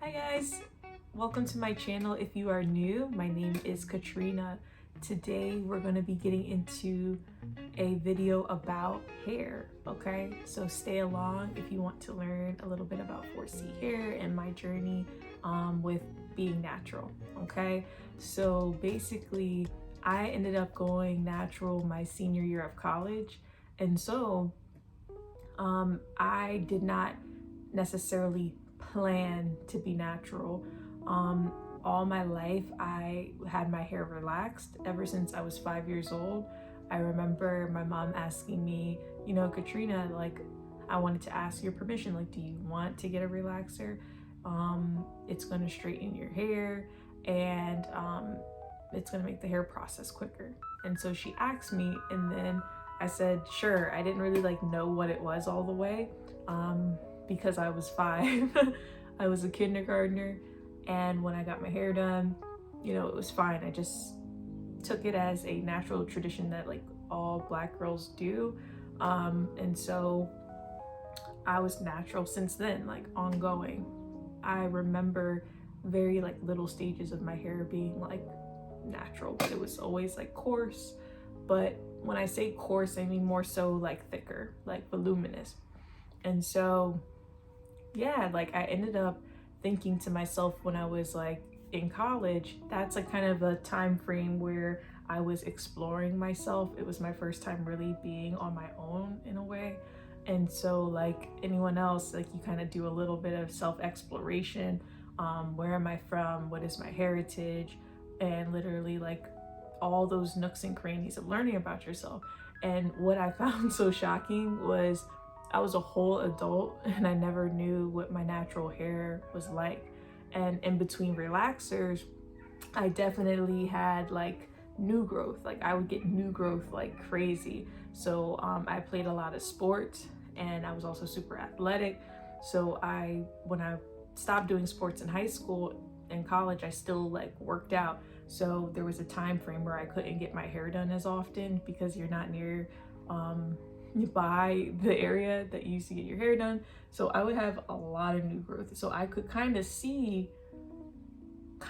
Hi guys, welcome to my channel. If you are new, my name is Katrina. Today we're going to be getting into a video about hair, okay? So stay along if you want to learn a little bit about 4C hair and my journey with being natural, okay? So basically, I ended up going natural my senior year of college, and so I did not necessarily plan to be natural. All my life, I had my hair relaxed ever since I was 5 years old. I remember my mom asking me, Katrina, like, I wanted to ask your permission. Like, do you want to get a relaxer? It's going to straighten your hair and it's going to make the hair process quicker. And so she asked me, and then I said, sure. I didn't really know what it was all the way. Because I was 5. I was a kindergartner, and when I got my hair done, it was fine. I just took it as a natural tradition that all Black girls do, and so I was natural since then, ongoing. I remember very little stages of my hair being natural, but it was always coarse. But when I say coarse, I mean more so thicker, voluminous. And so yeah, I ended up thinking to myself when I was in college, that's kind of a time frame where I was exploring myself. It was my first time really being on my own in a way. And so anyone else, you kind of do a little bit of self-exploration. Where am I from? What is my heritage? And literally all those nooks and crannies of learning about yourself. And what I found so shocking was I was a whole adult and I never knew what my natural hair was like. And in between relaxers, I definitely had new growth. I would get new growth like crazy. So I played a lot of sports and I was also super athletic. So when I stopped doing sports in high school and college, I still worked out. So there was a time frame where I couldn't get my hair done as often because you're not near by the area that you used to get your hair done. So I would have a lot of new growth. So I could kind of see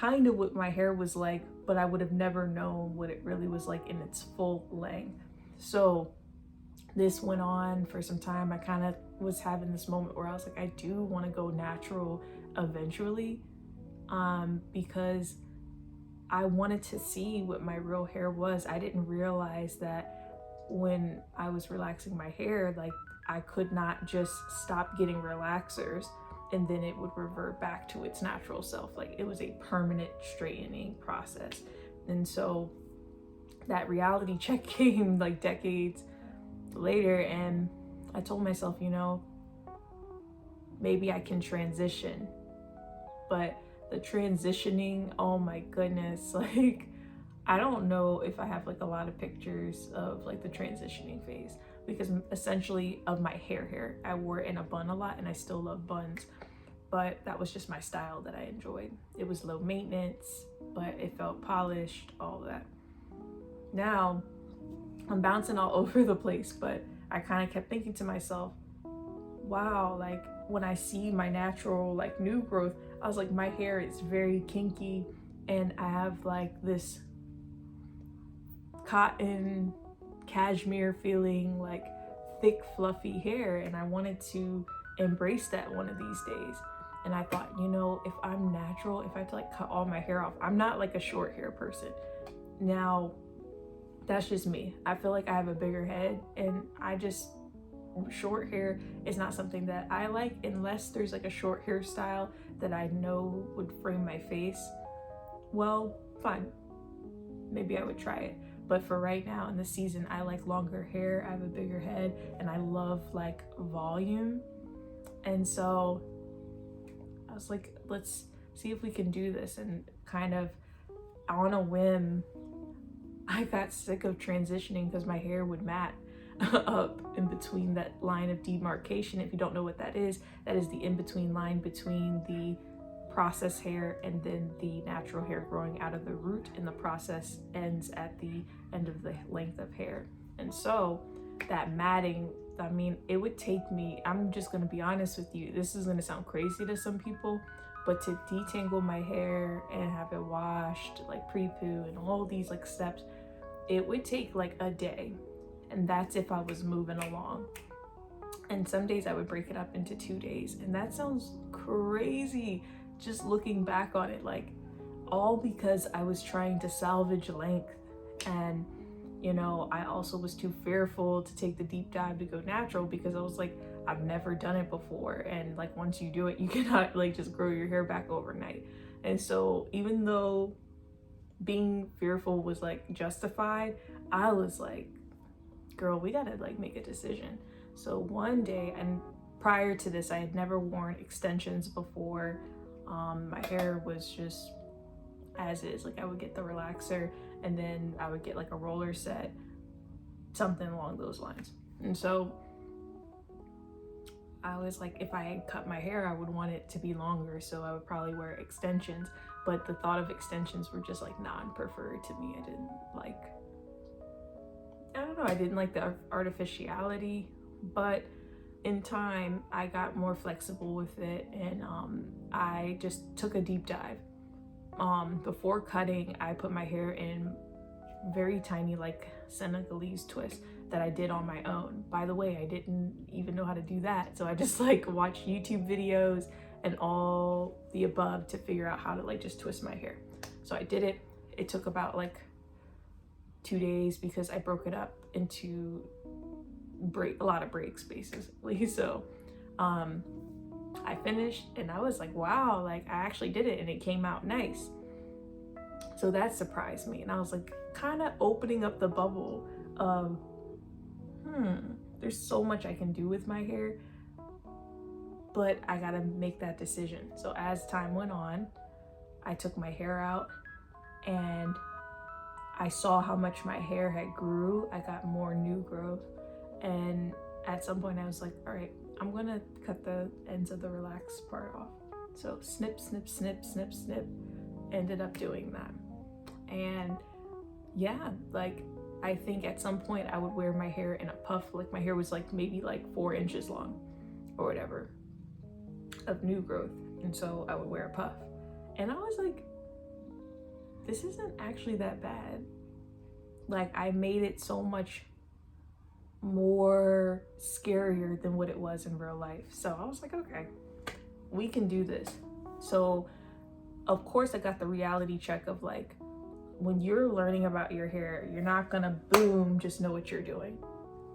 what my hair was like, but I would have never known what it really was like in its full length. So this went on for some time. I kind of was having this moment where I was like, I do want to go natural eventually, because I wanted to see what my real hair was. I didn't realize that when I was relaxing my hair, I could not just stop getting relaxers and then it would revert back to its natural self. It was a permanent straightening process. And so that reality check came decades later, and I told myself, maybe I can transition. But the transitioning, oh my goodness, I don't know if I have a lot of pictures of the transitioning phase, because essentially of my hair, I wore it in a bun a lot and I still love buns, but that was just my style that I enjoyed. It was low maintenance, but it felt polished, all of that. Now I'm bouncing all over the place, but I kind of kept thinking to myself, wow, when I see my natural new growth, I was my hair is very kinky and I have this cotton cashmere feeling thick fluffy hair, and I wanted to embrace that one of these days. And I thought, if I'm natural, if I had to cut all my hair off, I'm not a short hair person. Now that's just me. I feel I have a bigger head, and short hair is not something that I like unless there's a short hairstyle that I know would frame my face. Well, fine, maybe I would try it. But for right now in the season, I like longer hair, I have a bigger head, and I love volume. And so I was let's see if we can do this. And kind of on a whim, I got sick of transitioning because my hair would mat up in between that line of demarcation. If you don't know what that is the in-between line between the process hair and then the natural hair growing out of the root, and the process ends at the end of the length of hair. And so that matting, it would take me, I'm just going to be honest with you, this is going to sound crazy to some people, But to detangle my hair and have it washed, like pre-poo and all these like steps, it would take like a day. And that's if I was moving along. And some days I would break it up into 2 days. And that sounds crazy just looking back on it, like all because I was trying to salvage length. And I also was too fearful to take the deep dive to go natural, because I was like, I've never done it before, and like once you do it, you cannot like just grow your hair back overnight. And so even though being fearful was like justified, I was like, girl, we gotta like make a decision. So one day, and prior to this I had never worn extensions before. My hair was just as is. Like I would get the relaxer and then I would get like a roller set, something along those lines. And so I was like, if I cut my hair, I would want it to be longer, so I would probably wear extensions. But the thought of extensions were just like non-preferred to me. I don't know, I didn't like the artificiality. But in time, I got more flexible with it, and I just took a deep dive. Before cutting, I put my hair in very tiny like Senegalese twists that I did on my own. By the way, I didn't even know how to do that, so I just like watched YouTube videos and all the above to figure out how to like just twist my hair. So I did it. It took about like 2 days because I broke it up into a lot of breaks basically. So I finished and I was like, wow, like I actually did it and it came out nice. So that surprised me, and I was like kind of opening up the bubble of there's so much I can do with my hair, but I gotta make that decision. So as time went on, I took my hair out and I saw how much my hair had grew. I got more new growth, and at some point I was like, all right, I'm gonna cut the ends of the relaxed part off. So snip, snip, snip, snip, snip, ended up doing that. And yeah, like I think at some point I would wear my hair in a puff. Like my hair was like maybe like 4 inches long or whatever of new growth, and so I would wear a puff, and I was like, this isn't actually that bad. Like I made it so much more scarier than what it was in real life. So I was like, okay, we can do this. So of course I got the reality check of like, when you're learning about your hair, you're not gonna boom just know what you're doing.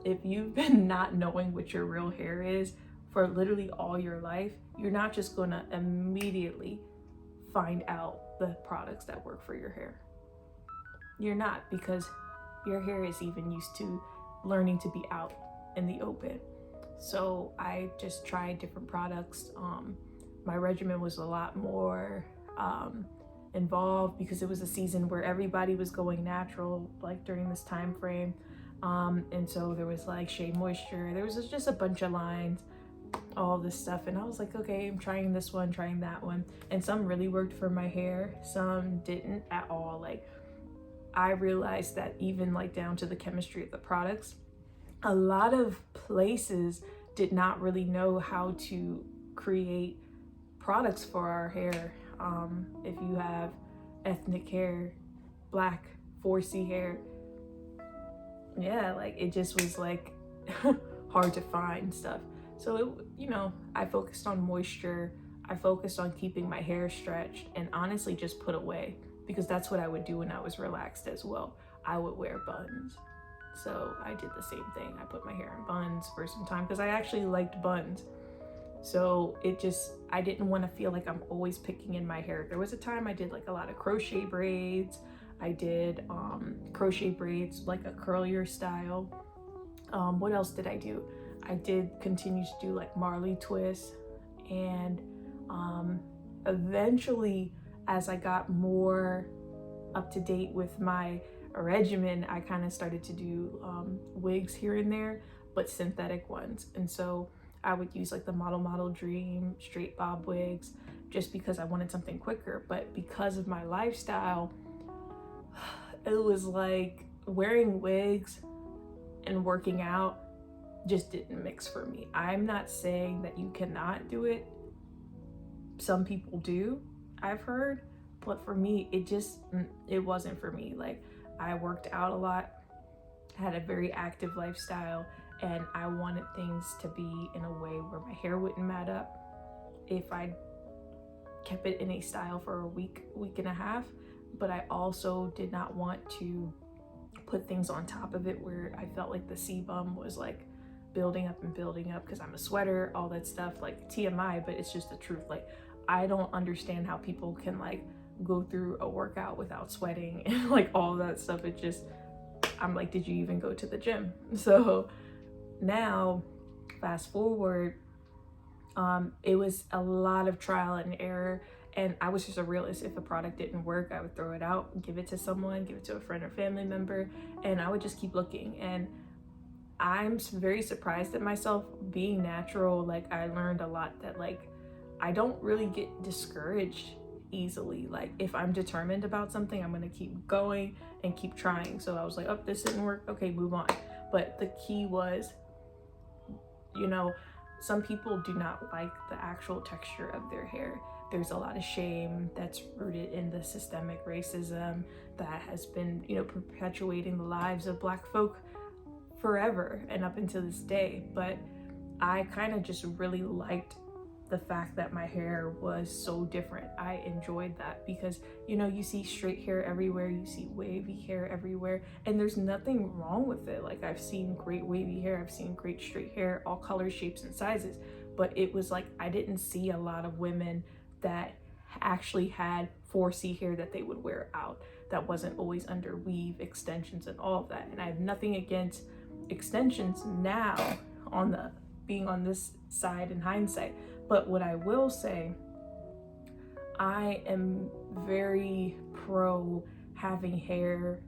If you've been not knowing what your real hair is for literally all your life, you're not just gonna immediately find out the products that work for your hair. You're not, because your hair is even used to learning to be out in the open. So I just tried different products. My regimen was a lot more involved because it was a season where everybody was going natural, like during this time frame. And so there was like Shea Moisture, there was just a bunch of lines, all this stuff, and I was like, okay, I'm trying this one, trying that one, and some really worked for my hair, some didn't at all. Like I realized that even like down to the chemistry of the products, a lot of places did not really know how to create products for our hair. If you have ethnic hair, black 4C hair, yeah, like it just was like hard to find stuff. So I focused on moisture, I focused on keeping my hair stretched, and honestly just put away, because that's what I would do when I was relaxed as well. I would wear buns. So I did the same thing. I put my hair in buns for some time because I actually liked buns. So I didn't want to feel like I'm always picking in my hair. There was a time I did like a lot of crochet braids. I did crochet braids, like a curlier style. What else did I do? I did continue to do like Marley twists, and eventually as I got more up to date with my regimen, I kind of started to do wigs here and there, but synthetic ones. And so I would use like the Model Dream straight bob wigs just because I wanted something quicker. But because of my lifestyle, it was like wearing wigs and working out just didn't mix for me. I'm not saying that you cannot do it, some people do, I've heard, but for me, it wasn't for me. Like, I worked out a lot, had a very active lifestyle, and I wanted things to be in a way where my hair wouldn't mat up if I kept it in a style for a week and a half. But I also did not want to put things on top of it where I felt like the sebum was like building up and building up, because I'm a sweater, all that stuff, like TMI, but it's just the truth. Like, I don't understand how people can like go through a workout without sweating and like all that stuff. It just, I'm like, did you even go to the gym? So now, fast forward, it was a lot of trial and error, and I was just a realist. If a product didn't work, I would throw it out, give it to someone, give it to a friend or family member, and I would just keep looking. And I'm very surprised at myself being natural. Like, I learned a lot that like I don't really get discouraged easily. Like, if I'm determined about something, I'm gonna keep going and keep trying. So I was like, oh, this didn't work, okay, move on. But the key was, you know, some people do not like the actual texture of their hair. There's a lot of shame that's rooted in the systemic racism that has been, you know, perpetuating the lives of Black folk forever and up until this day. But I kind of just really liked the fact that my hair was so different. I enjoyed that because, you know, you see straight hair everywhere, you see wavy hair everywhere, and there's nothing wrong with it. Like, I've seen great wavy hair, I've seen great straight hair, all colors, shapes, and sizes. But it was like, I didn't see a lot of women that actually had 4C hair that they would wear out, that wasn't always under weave, extensions, and all of that. And I have nothing against extensions now, on the being on this side in hindsight. But what I will say, I am very pro having hair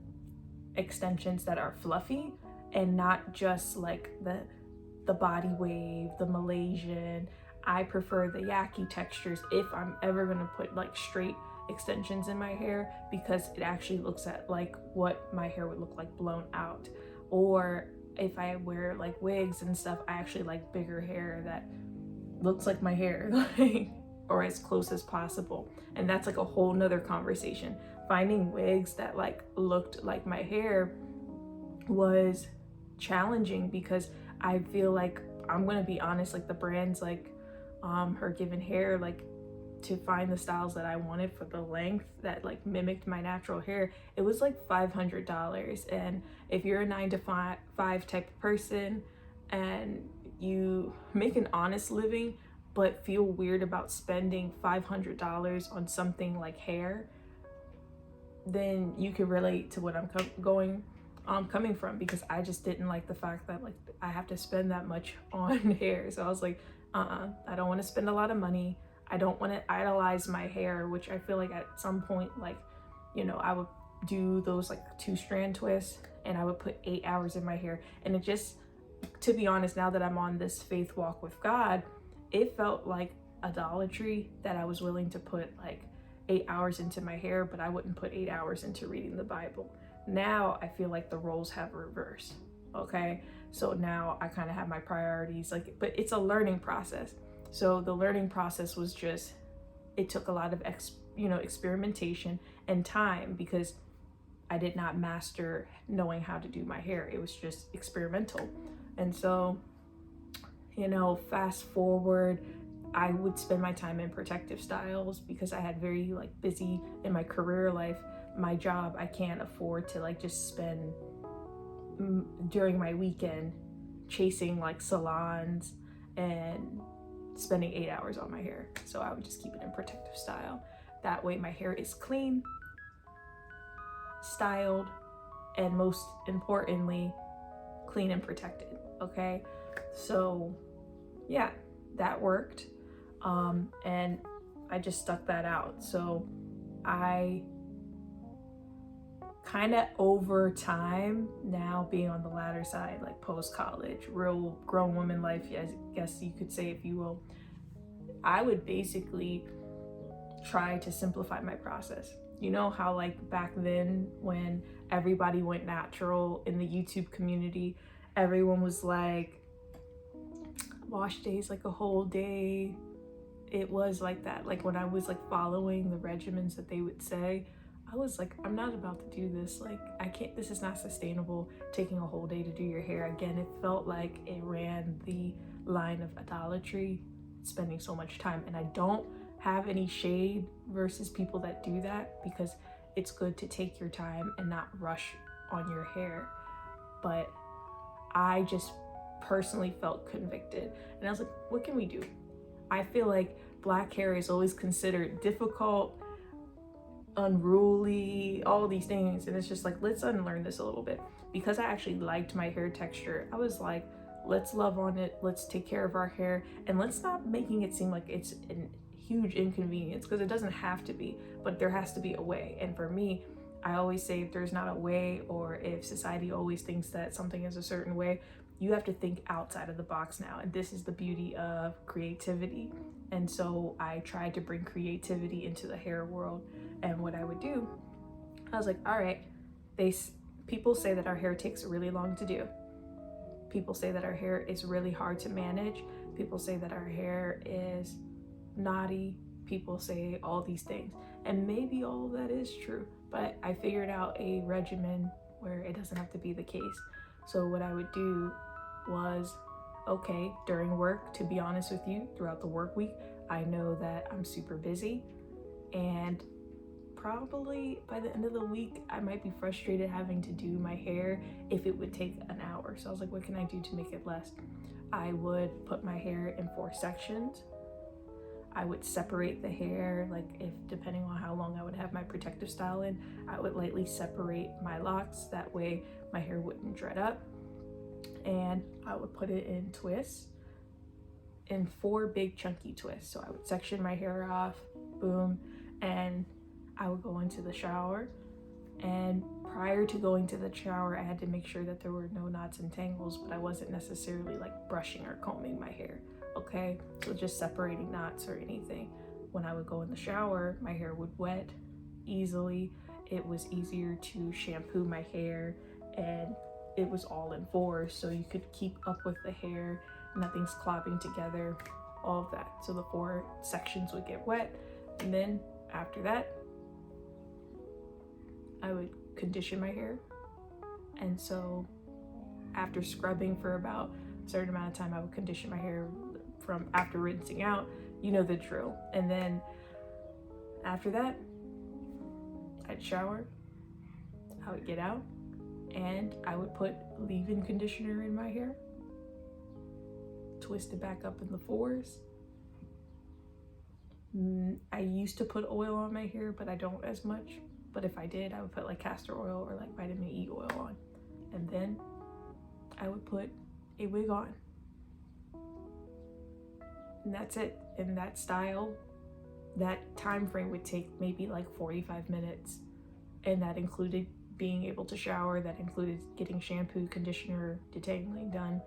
extensions that are fluffy and not just like the body wave, the Malaysian. I prefer the yaki textures if I'm ever gonna put like straight extensions in my hair, because it actually looks at like what my hair would look like blown out. Or if I wear like wigs and stuff, I actually like bigger hair that looks like my hair, like, or as close as possible. And that's like a whole nother conversation. Finding wigs that like looked like my hair was challenging, because I feel like, I'm gonna be honest, like the brands like Her Given Hair, like, to find the styles that I wanted for the length that like mimicked my natural hair, it was like $500. And if you're a 9-to-5 type of person and you make an honest living but feel weird about spending $500 on something like hair, then you can relate to what I'm coming from, because I just didn't like the fact that like I have to spend that much on hair. So I was like, I don't want to spend a lot of money. I don't want to idolize my hair, which I feel like at some point, like, you know, I would do those like 2-strand twists and I would put 8 hours in my hair. And it just, to be honest, now that I'm on this faith walk with God, it felt like idolatry that I was willing to put like 8 hours into my hair, but I wouldn't put 8 hours into reading the Bible. Now I feel like the roles have reversed. Okay, so now I kind of have my priorities, like, but it's a learning process. So the learning process was just, it took a lot of experimentation and time, because I did not master knowing how to do my hair. It was just experimental. And so, you know, fast forward, I would spend my time in protective styles because I had very like busy in my career life. My job, I can't afford to like just spend during my weekend chasing like salons and spending 8 hours on my hair. So I would just keep it in protective style. That way my hair is clean, styled, and most importantly, clean and protected. Okay, so yeah, that worked. And I just stuck that out. So I kind of over time, now being on the latter side, like post-college, real grown woman life, I guess you could say, if you will, I would basically try to simplify my process. You know how like back then when everybody went natural in the YouTube community, everyone was like, wash days like a whole day, it was like that. Like when I was like following the regimens that they would say, I was like, I'm not about to do this. Like, I can't, this is not sustainable, taking a whole day to do your hair. Again, it felt like it ran the line of idolatry, spending so much time. And I don't have any shade versus people that do that, because it's good to take your time and not rush on your hair. But I just personally felt convicted. And I was like, what can we do? I feel like black hair is always considered difficult, unruly, all these things. And it's just like, let's unlearn this a little bit. Because I actually liked my hair texture, I was like, let's love on it. Let's take care of our hair. And let's stop making it seem like it's a huge inconvenience, because it doesn't have to be, but there has to be a way. And for me, I always say, if there's not a way, or if society always thinks that something is a certain way, you have to think outside of the box now. And this is the beauty of creativity. And so I tried to bring creativity into the hair world. And what I would do, I was like, all right, people say that our hair takes really long to do. People say that our hair is really hard to manage. People say that our hair is knotty. People say all these things. And maybe all of that is true, but I figured out a regimen where it doesn't have to be the case. So what I would do was, okay, during work, to be honest with you, throughout the work week, I know that I'm super busy, and probably by the end of the week, I might be frustrated having to do my hair if it would take an hour. So I was like, what can I do to make it less? I would put my hair in 4 sections. I would separate the hair, like if depending on how long I would have my protective style in, I would lightly separate my locks. That way my hair wouldn't dread up. And I would put it in twists, in 4 big chunky twists. So I would section my hair off, boom, and I would go into the shower. And prior to going to the shower, I had to make sure that there were no knots and tangles, but I wasn't necessarily like brushing or combing my hair. Okay, so just separating knots or anything. When I would go in the shower, my hair would wet easily. It was easier to shampoo my hair, and it was all in 4, so you could keep up with the hair, nothing's clopping together, all of that. So the 4 sections would get wet, and then after that, I would condition my hair. And so after scrubbing for about a certain amount of time, I would condition my hair from after rinsing out, you know the drill. And then after that, I'd shower, I would get out, and I would put leave-in conditioner in my hair, twist it back up in the 4s. I used to put oil on my hair, but I don't as much. But if I did, I would put like castor oil or like vitamin E oil on. And then I would put a wig on. And that's it. In that style, that time frame would take maybe like 45 minutes. And that included being able to shower, that included getting shampoo, conditioner, detangling done,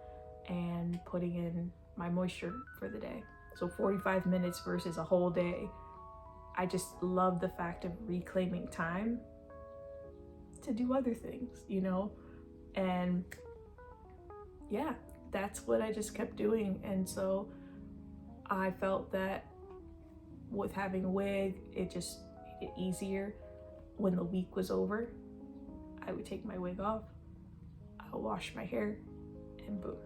and putting in my moisture for the day. So 45 minutes versus a whole day. I just love the fact of reclaiming time to do other things, you know? And yeah, that's what I just kept doing. And so I felt that with having a wig, it just made it easier. When the week was over, I would take my wig off, I would wash my hair, and boom.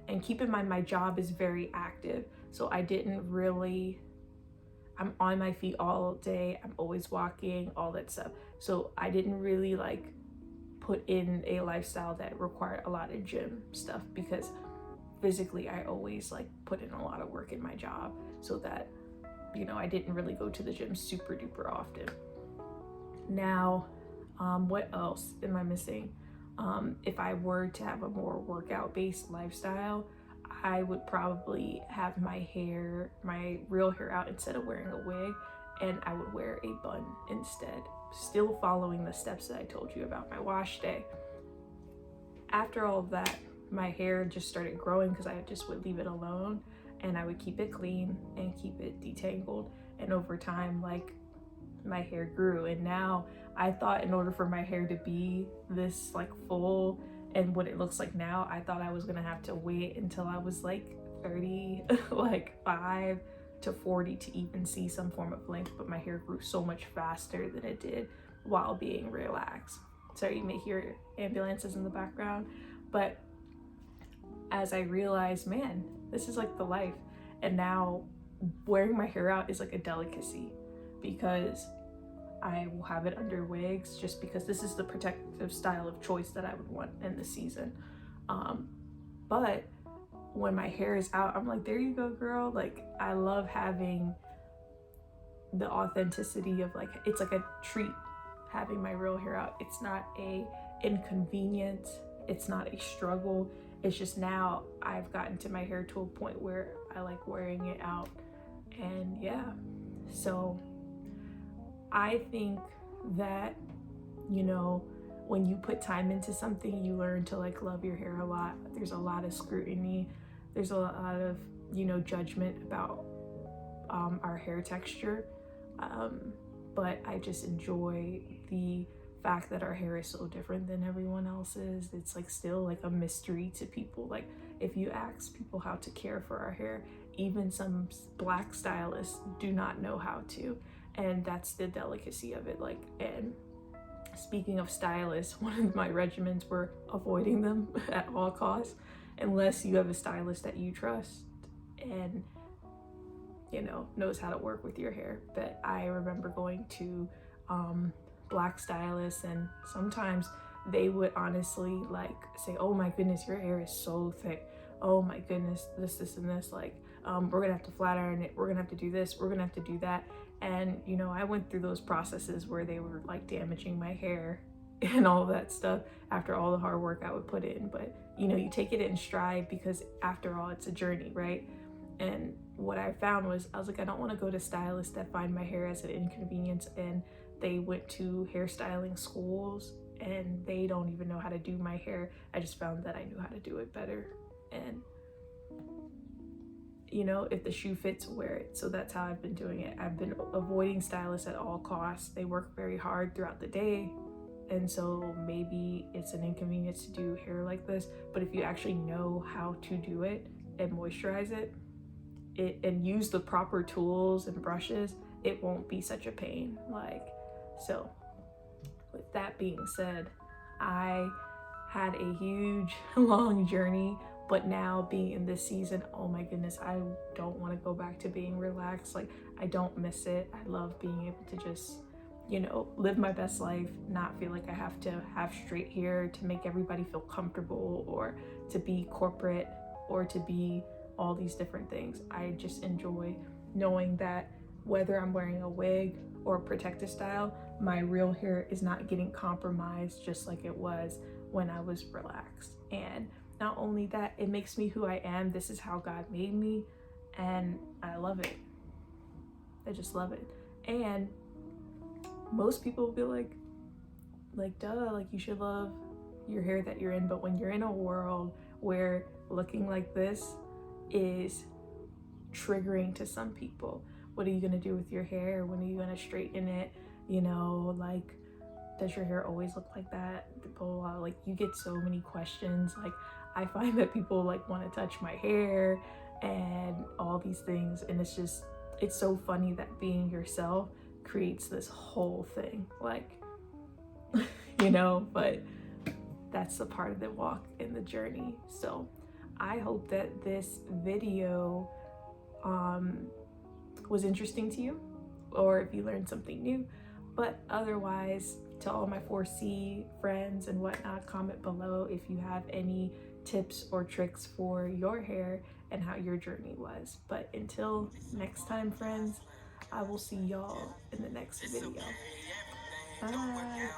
And keep in mind, my job is very active. So I didn't really, I'm on my feet all day. I'm always walking, all that stuff. So I didn't really like put in a lifestyle that required a lot of gym stuff, because physically I always like put in a lot of work in my job, so that, you know, I didn't really go to the gym super duper often. Now, what else am I missing? If I were to have a more workout based lifestyle, I would probably have my real hair out instead of wearing a wig, and I would wear a bun instead, still following the steps that I told you about my wash day. After all of that, my hair just started growing because I just would leave it alone, and I would keep it clean and keep it detangled. And over time, like, my hair grew, and now I thought in order for my hair to be this like full and what it looks like now, I thought I was gonna have to wait until I was like 30, like 5 to 40 to even see some form of length, but my hair grew so much faster than it did while being relaxed. So you may hear ambulances in the background, but as I realized, man, this is like the life. And now wearing my hair out is like a delicacy, because I will have it under wigs just because this is the protective style of choice that I would want in the season. But when my hair is out, I'm like, there you go, girl. Like, I love having the authenticity of, like, it's like a treat having my real hair out. It's not a inconvenience, it's not a struggle. It's just now I've gotten to my hair to a point where I like wearing it out. And yeah, so I think that, you know, when you put time into something, you learn to like love your hair a lot. There's a lot of scrutiny, there's a lot of, you know, judgment about our hair texture, but I just enjoy the fact that our hair is so different than everyone else's. It's like still like a mystery to people. Like, if you ask people how to care for our hair, even some black stylists do not know how to, and that's the delicacy of it. Like, and speaking of stylists, one of my regimens were avoiding them at all costs unless you have a stylist that you trust and, you know, knows how to work with your hair. But I remember going to black stylists, and sometimes they would honestly like say, oh my goodness, your hair is so thick, oh my goodness, this and this, like we're gonna have to flat iron it, we're gonna have to do this, we're gonna have to do that. And you know, I went through those processes where they were like damaging my hair and all that stuff after all the hard work I would put in. But you know, you take it in stride, because after all, it's a journey, right? And what I found was, I was like, I don't want to go to stylists that find my hair as an inconvenience, and they went to hairstyling schools and they don't even know how to do my hair. I just found that I knew how to do it better. And you know, if the shoe fits, wear it. So that's how I've been doing it. I've been avoiding stylists at all costs. They work very hard throughout the day, and so maybe it's an inconvenience to do hair like this, but if you actually know how to do it and moisturize it, and use the proper tools and brushes, it won't be such a pain. Like, so with that being said, I had a huge long journey, but now being in this season, oh my goodness, I don't want to go back to being relaxed. Like, I don't miss it. I love being able to just, you know, live my best life, not feel like I have to have straight hair to make everybody feel comfortable, or to be corporate, or to be all these different things. I just enjoy knowing that whether I'm wearing a wig or a protective style, my real hair is not getting compromised, just like it was when I was relaxed. And not only that, it makes me who I am. This is how God made me, and I love it. I just love it. And most people will be like, duh, like you should love your hair that you're in. But when you're in a world where looking like this is triggering to some people, what are you gonna do with your hair? When are you gonna straighten it? You know, like, does your hair always look like that? Like, you get so many questions. Like, I find that people like want to touch my hair and all these things, and it's so funny that being yourself creates this whole thing, like, you know. But that's the part of the walk and the journey. So I hope that this video was interesting to you, or if you learned something new. But otherwise, to all my 4C friends and whatnot, comment below if you have any tips or tricks for your hair and how your journey was. But until next time, friends, I will see y'all in the next video. Bye.